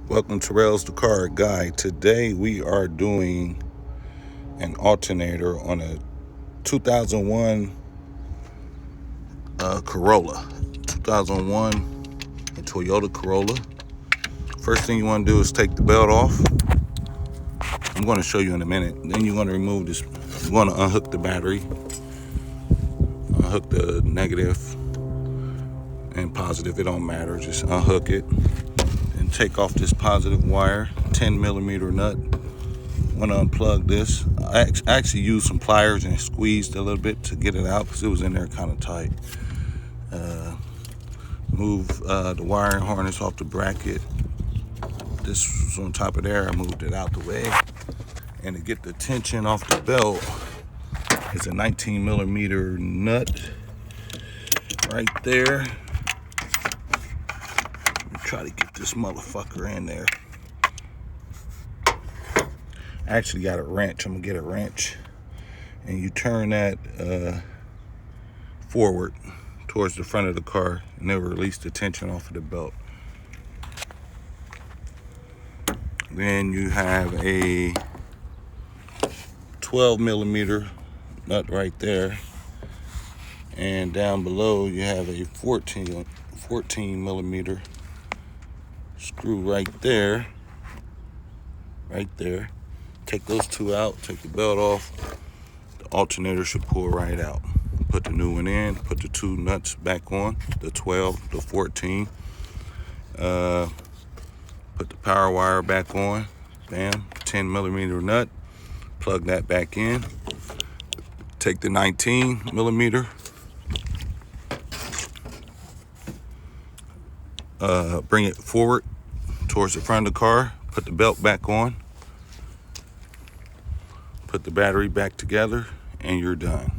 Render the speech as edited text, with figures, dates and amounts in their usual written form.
Welcome to Rails the Car Guy. Today we are doing an alternator on a 2001 Corolla. 2001 Toyota Corolla. First thing you want to do is take the belt off. I'm going to show you in a minute. Then you're going to remove this. You want to unhook the battery. Unhook the negative and positive. It don't matter. Just unhook it. And take off this positive wire. 10 millimeter nut. Want to unplug this. I actually used some pliers and squeezed a little bit to get it out because it was in there kind of tight. Move the wiring harness off the bracket. This was on top of there. I moved it out the way. And to get the tension off the belt, it's a 19 millimeter nut right there. Let me try to get this motherfucker in there. I actually got a wrench. I'm gonna get a wrench, and you turn that forward towards the front of the car, and it'll release the tension off of the belt. Then you have a 12 millimeter nut right there, and down below you have a 14 millimeter screw right there. Take those two out, take the belt off. The alternator should pull right out. Put the new one in, put the two nuts back on, the 12, the 14. Put the power wire back on, bam, 10 millimeter nut, plug that back in. Take the 19 millimeter, bring it forward towards the front of the car, put the belt back on, put the battery back together, and you're done.